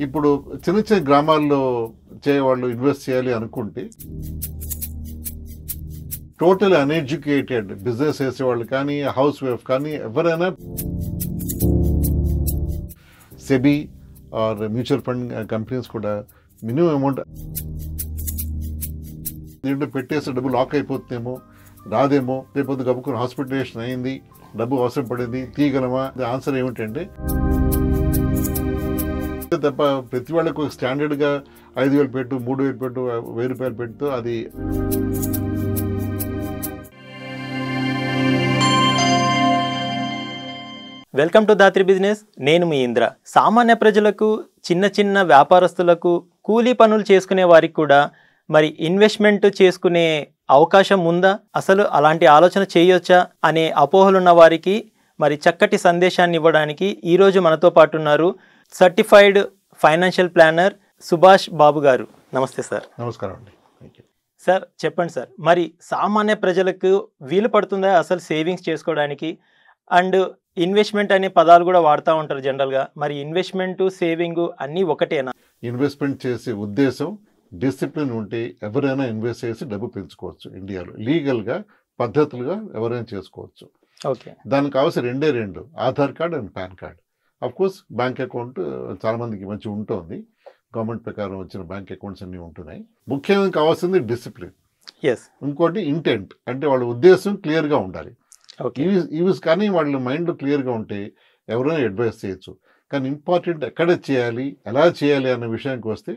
ఇప్పుడు చిన్న చిన్న గ్రామాల్లో వాళ్ళు ఇన్వెస్ట్ చేయాలి అనుకుంటే టోటల్ అన్ఎడ్యుకేటెడ్ బిజినెస్ చేసేవాళ్ళు కానీ హౌస్ వైఫ్ కానీ ఎవరైనా SEBI or mutual fund companies కూడా మినిమం అమౌంట్ దీంట్లో పెట్టేస్తే డబ్బు లాక్ అయిపోతుందేమో, రాదేమో, రేపు గబుకుని హాస్పిటలైజేషన్ అయింది, డబ్బు అవసరం పడింది, తీయగలమా? ఆన్సర్ ఏమిటంటే తప్ప ప్రతి వాళ్ళకు స్టాండర్డ్గా 5,000 పెట్టు, 3,000 పెట్టు, 1,000 రూపాయలు పెట్టు. అది వెల్కమ్ టు దాత్రి బిజినెస్. నేను మీ ఇంద్ర. సామాన్య ప్రజలకు, చిన్న చిన్న వ్యాపారస్తులకు, కూలీ పనులు చేసుకునే వారికి కూడా మరి ఇన్వెస్ట్మెంట్ చేసుకునే అవకాశం ఉందా, అసలు అలాంటి ఆలోచన చేయొచ్చా అనే అపోహలున్న వారికి మరి చక్కటి సందేశాన్ని ఇవ్వడానికి ఈరోజు మనతో పాటు ఉన్నారు certified financial planner Subhash Babu గారు. నమస్తే సార్. నమస్కారం అండి. సార్ చెప్పండి సార్, మరి సామాన్య ప్రజలకు వీలు పడుతుందా అసలు సేవింగ్స్ చేసుకోవడానికి? అండ్ ఇన్వెస్ట్మెంట్ అనే పదాలు కూడా వాడుతూ ఉంటారు జనరల్గా. మరి ఇన్వెస్ట్మెంట్, సేవింగ్ అన్నీ ఒకటేనా? ఇన్వెస్ట్మెంట్ చేసే ఉద్దేశం, డిసిప్లిన్ ఉంటే ఎవరైనా ఇన్వెస్ట్ చేసి డబ్బు పెంచుకోవచ్చు. ఇండియాలో లీగల్గా పద్ధతులుగా ఎవరైనా చేసుకోవచ్చు. ఓకే. దానికి కావాల్సిన రెండు Aadhaar card and pan card. Of course bank account చాలా మందికి మంచి ఉంటుంది, గవర్నమెంట్ ప్రకారం వచ్చిన బ్యాంక్ అకౌంట్స్ అన్నీ ఉంటున్నాయి. ముఖ్యంగా కావాల్సింది డిసిప్లిన్. ఇంకోటి ఇంటెంట్, అంటే వాళ్ళ ఉద్దేశం క్లియర్గా ఉండాలి. ఇవి కానీ వాళ్ళ మైండ్ క్లియర్గా ఉంటే ఎవరైనా అడ్వైస్ చేయొచ్చు. కానీ ఇంపార్టెంట్ ఎక్కడ చేయాలి, ఎలా చేయాలి అన్న విషయానికి వస్తే,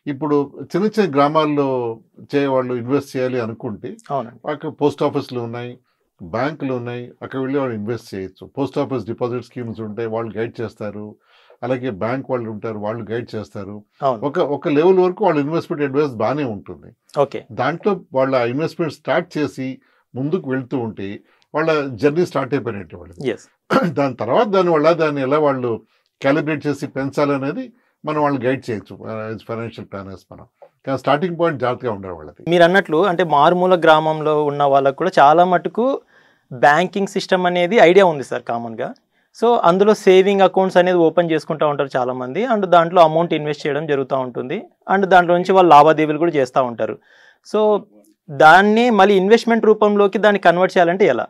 ఇప్పుడు చిన్న చిన్న గ్రామాల్లో వాళ్ళు ఇన్వెస్ట్ చేయాలి అనుకుంటే అక్కడ పోస్ట్ ఆఫీసులు ఉన్నాయి, బ్యాంకులు ఉన్నాయి, అక్కడ వెళ్ళి వాళ్ళు ఇన్వెస్ట్ చేయొచ్చు. పోస్ట్ ఆఫీస్ డిపాజిట్ స్కీమ్స్ ఉంటాయి, వాళ్ళు గైడ్ చేస్తారు. అలాగే బ్యాంక్ వాళ్ళు ఉంటారు, వాళ్ళు గైడ్ చేస్తారు. ఒక లెవెల్ వరకు వాళ్ళ ఇన్వెస్ట్మెంట్ అడ్వైస్ బాగానే ఉంటుంది. దాంట్లో వాళ్ళ ఇన్వెస్ట్మెంట్ స్టార్ట్ చేసి ముందుకు వెళ్తూ ఉంటే వాళ్ళ జర్నీ స్టార్ట్ అయిపోయినట్టు వాళ్ళు. దాని తర్వాత దాన్ని ఎలా వాళ్ళు క్యాలిబ్రేట్ చేసి పెంచాలనేది మనం వాళ్ళు గైడ్ చేయొచ్చు ఫైనాన్షియల్ ప్లానర్స్. మనం కానీ స్టార్టింగ్ పాయింట్ జాగ్రత్తగా ఉండాలి వాళ్ళది. మీరు అన్నట్లు అంటే మారుమూల గ్రామంలో ఉన్న వాళ్ళకు కూడా చాలా మటుకు బ్యాంకింగ్ సిస్టమ్ అనేది ఐడియా ఉంది సార్ కామన్గా. సో అందులో సేవింగ్ అకౌంట్స్ అనేది ఓపెన్ చేసుకుంటూ ఉంటారు చాలామంది. అండ్ దాంట్లో అమౌంట్ ఇన్వెస్ట్ చేయడం జరుగుతూ ఉంటుంది. అండ్ దాంట్లో నుంచి వాళ్ళు లావాదేవీలు కూడా చేస్తూ ఉంటారు. సో దాన్ని మళ్ళీ ఇన్వెస్ట్మెంట్ రూపంలోకి దాన్ని కన్వర్ట్ చేయాలంటే ఎలా?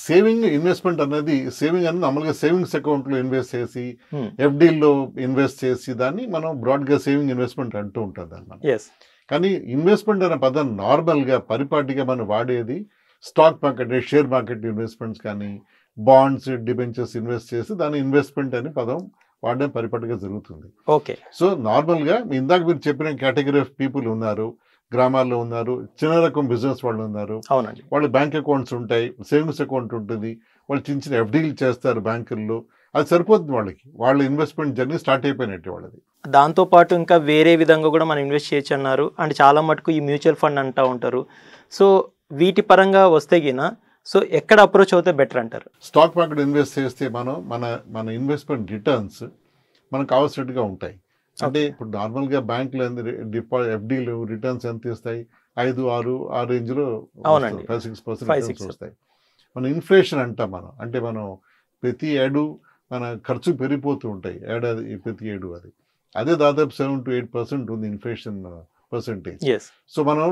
సేవింగ్ ఇన్వెస్ట్మెంట్ అనేది, సేవింగ్ అనేది మామూలుగా సేవింగ్స్ అకౌంట్లో ఇన్వెస్ట్ చేసి ఎఫ్డీల్లో ఇన్వెస్ట్ చేసి దాన్ని మనం బ్రాడ్గా సేవింగ్ ఇన్వెస్ట్మెంట్ అంటూ ఉంటుంది అన్నమాట. కానీ ఇన్వెస్ట్మెంట్ అనే పదం నార్మల్గా పరిపాటిగా మనం వాడేది stock market, share market investments కానీ బాండ్స్, డిబెంచర్స్ ఇన్వెస్ట్ చేసి దాని ఇన్వెస్ట్మెంట్ అని పదం వాడడం పరిపాటిగా జరుగుతుంది. ఓకే. సో నార్మల్గా ఇందాక మీరు చెప్పిన కేటగిరీ ఆఫ్ పీపుల్ ఉన్నారు, గ్రామాల్లో ఉన్నారు, చిన్న రకం బిజినెస్ వాళ్ళు ఉన్నారు. అవునండి. వాళ్ళు బ్యాంక్ అకౌంట్స్ ఉంటాయి, సేవింగ్స్ అకౌంట్ ఉంటుంది, వాళ్ళు చిన్న చిన్న ఎఫ్డీలు చేస్తారు బ్యాంకుల్లో. అది సరిపోతుంది వాళ్ళకి, వాళ్ళ ఇన్వెస్ట్మెంట్ జర్నీ స్టార్ట్ అయిపోయినట్టు వాళ్ళది. దాంతోపాటు ఇంకా వేరే విధంగా కూడా మనం ఇన్వెస్ట్ చేయొచ్చు అన్నారు. అండ్ చాలా మటుకు ఈ మ్యూచువల్ ఫండ్ అంటూ ఉంటారు. సో వీటి పరంగా వస్తే గిన సో ఎక్కడ అప్రోచ్ అవుతే బెటర్ అంటారు? స్టాక్ మార్కెట్ ఇన్వెస్ట్ చేస్తే మన ఇన్వెస్ట్మెంట్ రిటర్న్స్ మనకు కావాల్సినట్టుగా ఉంటాయి. అంటే ఇప్పుడు నార్మల్గా బ్యాంకులు ఎఫ్డీలు రిటర్న్స్ ఎంత ఇస్తాయి? 5-6 ఆ రేంజ్లో 5-6% రిటర్న్స్ వస్తాయి. మన ఇన్ఫ్లేషన్ అంటాం మనం, అంటే మనం ప్రతి ఏడు మన ఖర్చు పెరిగిపోతూ ఉంటాయి ప్రతి ఏడు. అదే దాదాపు 7-8% ఉంది ఇన్ఫ్లేషన్ పర్సెంటేజ్. సో మనం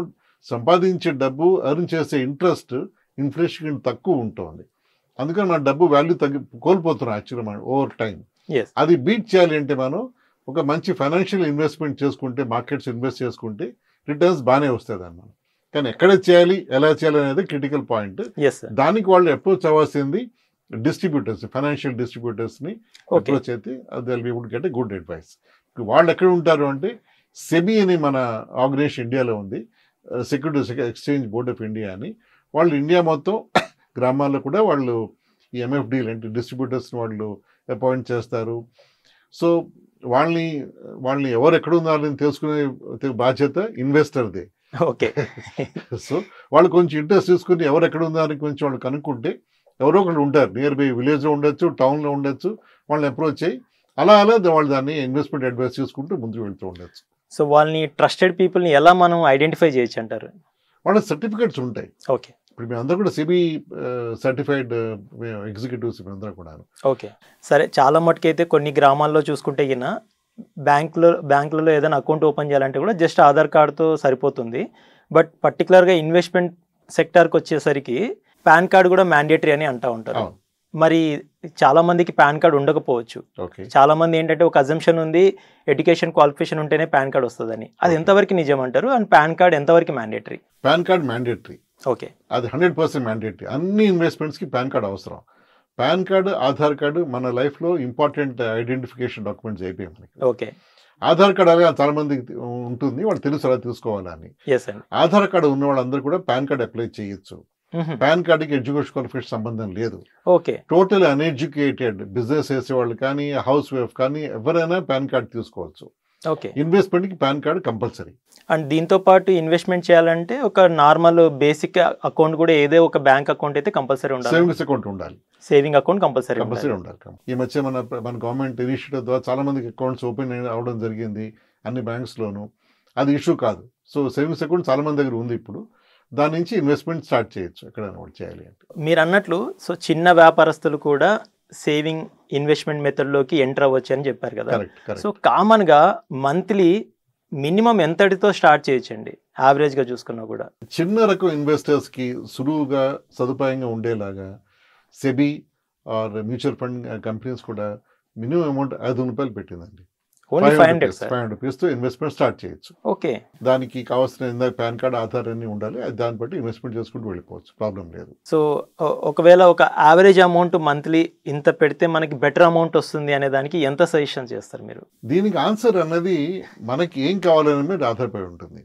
సంపాదించే డబ్బు, ఎర్న్ చేసే ఇంట్రెస్ట్ ఇన్ఫ్లేషన్ తక్కువ ఉంటుంది. అందుకని మన డబ్బు వాల్యూ కోల్పోతున్నాం యాక్చువల్గా మనం ఓవర్ టైం. అది బీట్ చేయాలి అంటే మనం ఒక మంచి ఫైనాన్షియల్ ఇన్వెస్ట్మెంట్ చేసుకుంటే, మార్కెట్స్ ఇన్వెస్ట్ చేసుకుంటే రిటర్న్స్ బాగానే వస్తుంది అన్నమాట. కానీ ఎక్కడ చేయాలి, ఎలా చేయాలి అనేది క్రిటికల్ పాయింట్. దానికి వాళ్ళు అప్రోచ్ అవ్వాల్సింది డిస్ట్రిబ్యూటర్స్, ఫైనాన్షియల్ డిస్ట్రిబ్యూటర్స్ని అప్రోచ్ అయితే they will be able to get a good advice. వాళ్ళు ఎక్కడ ఉంటారు అంటే సెబీ అని మన ఆర్గనైజేషన్ ఇండియాలో ఉంది, securities exchange board of India అని. వాళ్ళు ఇండియా మొత్తం గ్రామాల్లో కూడా వాళ్ళు ఈ ఎంఎఫ్డీలు అంటే డిస్ట్రిబ్యూటర్స్ని వాళ్ళు అపాయింట్ చేస్తారు. సో వాళ్ళని ఎవరు ఎక్కడ ఉన్నారని తెలుసుకునే బాధ్యత ఇన్వెస్టర్దే. ఓకే. సో వాళ్ళు కొంచెం ఇంట్రెస్ట్ తీసుకుని ఎవరు ఎక్కడ ఉన్నారని కొంచెం వాళ్ళు కనుక్కుంటే ఎవరో ఒకళ్ళు ఉంటారు, నియర్ బై విలేజ్లో ఉండొచ్చు, టౌన్లో ఉండొచ్చు, వాళ్ళని అప్రోచ్ అయ్యి అలా వాళ్ళు దాన్ని ఇన్వెస్ట్మెంట్ అడ్వైస్ చేసుకుంటూ ముందుకు వెళ్తూ ఉండొచ్చు. సో వాళ్ళని ట్రస్టెడ్ పీపుల్ని ఎలా మనం ఐడెంటిఫై చేయొచ్చు అంటారు? వాళ్ళ సర్టిఫికేట్స్ ఉంటాయి. ఓకే. ఇప్పుడు మేమందరూ కూడా సెబీ సర్టిఫైడ్ ఎగ్జిక్యూటివ్స్ మేమందరూ కూడా. ఓకే. సరే, చాలా మటుకైతే కొన్ని గ్రామాల్లో చూసుకుంటే గిన బ్యాంకులలో ఏదైనా అకౌంట్ ఓపెన్ చేయాలంటే కూడా జస్ట్ ఆధార్ కార్డుతో సరిపోతుంది. బట్ పర్టికులర్గా ఇన్వెస్ట్మెంట్ సెక్టార్కి వచ్చేసరికి పాన్ కార్డు కూడా మ్యాండేటరీ అని అంటూ ఉంటారు. అవును. మరి చాలా మందికి పాన్ కార్డు ఉండకపోవచ్చు. ఓకే. చాలా మంది ఏంటంటే ఒక అజంప్షన్ ఉంది, ఎడ్యుకేషన్ క్వాలిఫికేషన్ ఉంటేనే పాన్ కార్డు వస్తుందని. అది ఎంతవరకు నిజం అంటారు? అండ్ పాన్ కార్డ్ ఎంతవరకు mandatory? Pan card mandatory. Okay. అది 100% మ్యాండేటరీ. అన్ని ఇన్వెస్ట్మెంట్స్కి పాన్ కార్డ్ అవసరం. పాన్ కార్డు, ఆధార్ కార్డు మన లైఫ్లో ఇంపార్టెంట్ ఐడెంటిఫికేషన్ డాక్యుమెంట్స్ అయిపోయాయి మనకి. ఓకే. ఆధార్ కార్డు అలాగే చాలా మందికి ఉంటుంది, వాళ్ళు తెలుసు అలా తీసుకోవాలని. ఎస్ అండి. ఆధార్ కార్డు ఉన్న వాళ్ళందరూ కూడా పాన్ కార్డ్ అప్లై చేయొచ్చు. పాన్ కార్డుకి ఎడ్యుకేషన్ క్వాలిఫికేషన్ సంబంధం లేదు. ఓకే. టోటల్ అన్ఎడ్యుకేటెడ్ బిజినెస్ చేసేవాళ్ళు కానీ, హౌస్ వైఫ్ కానీ ఎవరైనా పాన్ కార్డ్ తీసుకోవచ్చు. ఓకే. ఇన్వెస్ట్మెంట్కి పాన్ కార్డు కంపల్సరీ. అండ్ దీంతో పాటు ఇన్వెస్ట్మెంట్ చేయాలంటే ఒక నార్మల్ బేసిక్ అకౌంట్ కూడా ఏదో ఒక బ్యాంక్ అకౌంట్ అయితే కంపల్సరీ ఉండాలి. సేవింగ్స్ అకౌంట్ ఉండాలి. సేవింగ్ అకౌంట్ కంపల్సరీ ఉండాలి. ఈ మధ్య మన గవర్నమెంట్ ఇనిషియేటివ్ ద్వారా చాలా మందికి అకౌంట్స్ ఓపెన్ అవడం జరిగింది అన్ని బ్యాంక్స్లోనూ. అది ఇష్యూ కాదు. సో సేవింగ్స్ అకౌంట్ చాలా మంది దగ్గర ఉంది ఇప్పుడు. దాని నుంచి ఇన్వెస్ట్మెంట్ స్టార్ట్ చేయొచ్చు ఎక్కడైనా ఒకటి చేయాలి అంటే. మీరు అన్నట్లు సో చిన్న వ్యాపారస్తులు కూడా సేవింగ్ ఇన్వెస్ట్మెంట్ మెథడ్లోకి ఎంటర్ అవ్వచ్చు అని చెప్పారు కదా. సో కామన్గా మంత్లీ మినిమం ఎంతటితో స్టార్ట్ చేయొచ్చండి యావరేజ్గా చూసుకున్నా కూడా? చిన్న రకం ఇన్వెస్టర్స్కి సులువుగా సదుపాయంగా ఉండేలాగా SEBI or mutual fund companies కూడా మినిమం అమౌంట్ 500 రూపాయలు పెట్టిందండి. ఓన్లీ 500 రూపీస్తో ఇన్వెస్ట్మెంట్ స్టార్ట్ చేయొచ్చు. ఓకే. దానికి కావాల్సిన పాన్ కార్డ్, ఆధార్ అన్ని ఉండాలి. దాన్ని బట్టి ఇన్వెస్ట్మెంట్ చేసుకుంటూ వెళ్ళిపోవచ్చు, ప్రాబ్లం లేదు. సో ఒకవేళ ఒక యావరేజ్ అమౌంట్ మంత్లీ ఇంత పెడితే మనకి బెటర్ అమౌంట్ వస్తుంది అనే దానికి ఎంత సజెషన్ చేస్తారు మీరు? దీనికి ఆన్సర్ అన్నది మనకి ఏం కావాలనే మీద ఆధారపడి ఉంటుంది.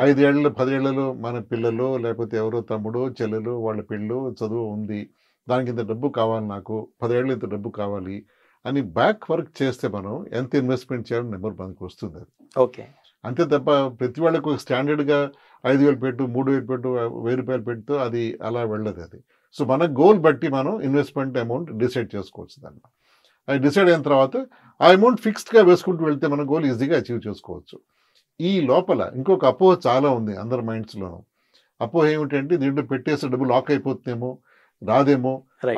5 ఏళ్ళలో 10 ఏళ్లలో మన పిల్లలు లేకపోతే ఎవరో తమ్ముడు చెల్లెలు వాళ్ళ పిల్లలు చదువు ఉంది, దానికి ఇంత డబ్బు కావాలి, నాకు 10 ఏళ్ళు ఇంత డబ్బు కావాలి అని బ్యాక్ వర్క్ చేస్తే మనం ఎంత ఇన్వెస్ట్మెంట్ చేయాలని నెంబర్ మనకు వస్తుంది. అది ఓకే. అంతే తప్ప ప్రతి వాళ్ళకు స్టాండర్డ్గా 5,000 పెట్టు, 3,000 పెట్టు, 1,000 రూపాయలు పెడుతూ అది అలా వెళ్ళదు. అది సో మన గోల్ బట్టి మనం ఇన్వెస్ట్మెంట్ అమౌంట్ డిసైడ్ చేసుకోవచ్చు. దాన్ని అది డిసైడ్ అయిన తర్వాత ఆ అమౌంట్ ఫిక్స్డ్గా వేసుకుంటూ వెళ్తే మన గోల్ ఈజీగా అచీవ్ చేసుకోవచ్చు. ఈ లోపల ఇంకొక అపోహ చాలా ఉంది అందరి మైండ్స్లోనూ. అపోహ ఏమిటంటే దీంట్లో పెట్టేస్తే డబ్బు లాక్ అయిపోతుందేమో, రాదేమో,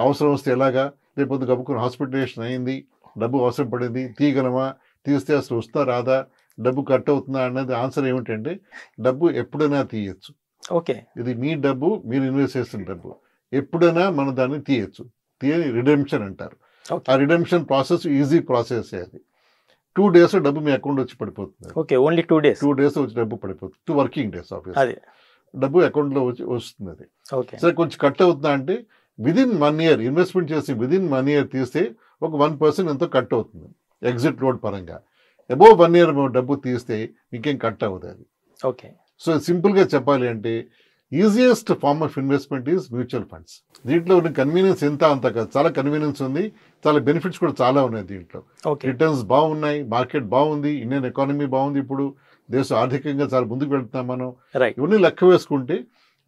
అవసరం వస్తే ఎలాగా, లేకపోతే గబుకుని హాస్పిటలైజేషన్ అయింది, డబ్బు అవసరం పడింది, తీయగలమా, తీస్తే అసలు వస్తా రాదా, డబ్బు కట్ అవుతుందా అన్నది ఆన్సర్ ఏమిటంటే డబ్బు ఎప్పుడైనా తీయచ్చు. ఓకే. ఇది మీ డబ్బు, మీరు ఇన్వెస్ట్ చేసిన డబ్బు ఎప్పుడైనా మనం దాన్ని తీయచ్చు. తీయని రిడెంప్షన్ అంటారు. ఆ రిడెంప్షన్ ప్రాసెస్ ఈజీ ప్రాసెస్. అది 2 days డబ్బు మీ అకౌంట్ వచ్చి పడిపోతుంది. ఓకే. ఓన్లీ 2 days వచ్చి డబ్బు పడిపోతుంది. 2 working days ఆఫీస్ డబ్బు అకౌంట్లో వస్తుంది. అది ఓకే. సరే కొంచెం కట్ అవుతుందా అంటే విదిన్ 1 year ఇన్వెస్ట్మెంట్ చేసి విదిన్ 1 year తీస్తే ఒక 1% ఎంతో కట్ అవుతుంది ఎగ్జిట్ లోడ్ పరంగా. అబోవ్ 1 year డబ్బు తీస్తే ఇంకేం కట్ అవ్వదు అది. ఓకే. సో సింపుల్గా చెప్పాలి అంటే easiest form of investment is mutual funds. దీంట్లో ఉన్న కన్వీనియన్స్ ఎంత అంత కాదు, చాలా కన్వీనియన్స్ ఉంది, చాలా బెనిఫిట్స్ కూడా చాలా ఉన్నాయి దీంట్లో. రిటర్న్స్ బాగున్నాయి, మార్కెట్ బాగుంది, ఇండియన్ ఎకానమీ బాగుంది, ఇప్పుడు దేశం ఆర్థికంగా చాలా ముందుకు వెళ్తున్నాం మనం. ఇవన్నీ లెక్క వేసుకుంటే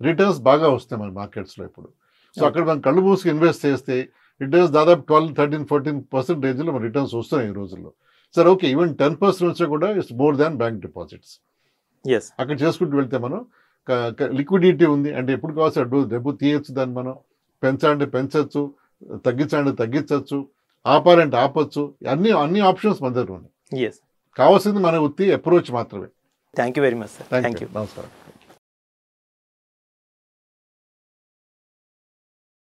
రిటర్న్స్ బాగా వస్తాయి మన మార్కెట్స్లో ఇప్పుడు. సో అక్కడ మనం కళ్ళు మూసుకు ఇన్వెస్ట్ చేస్తే రిటర్న్స్ దాదాపు 12-13-14% మన రిటర్న్స్ వస్తున్నాయి ఈ రోజుల్లో. సరే ఓకే, ఈవెన్ 10% వచ్చా కూడా it's more than bank deposits. అక్కడ చేసుకుంటూ వెళ్తే మనం లిక్విడిటీ ఉంది అంటే ఎప్పుడు కావాల్సి డబ్బు తీయచ్చు, దాన్ని మనం పెంచాలంటే పెంచవచ్చు, తగ్గించాలంటే తగ్గించవచ్చు, ఆపాలంటే ఆపచ్చు. అన్ని ఆప్షన్స్ మన దగ్గర ఉన్నాయి. కావాల్సింది మన ఉత్తి అప్రోచ్ మాత్రమే. Thank you very much sir. Thank you. నమస్కారం.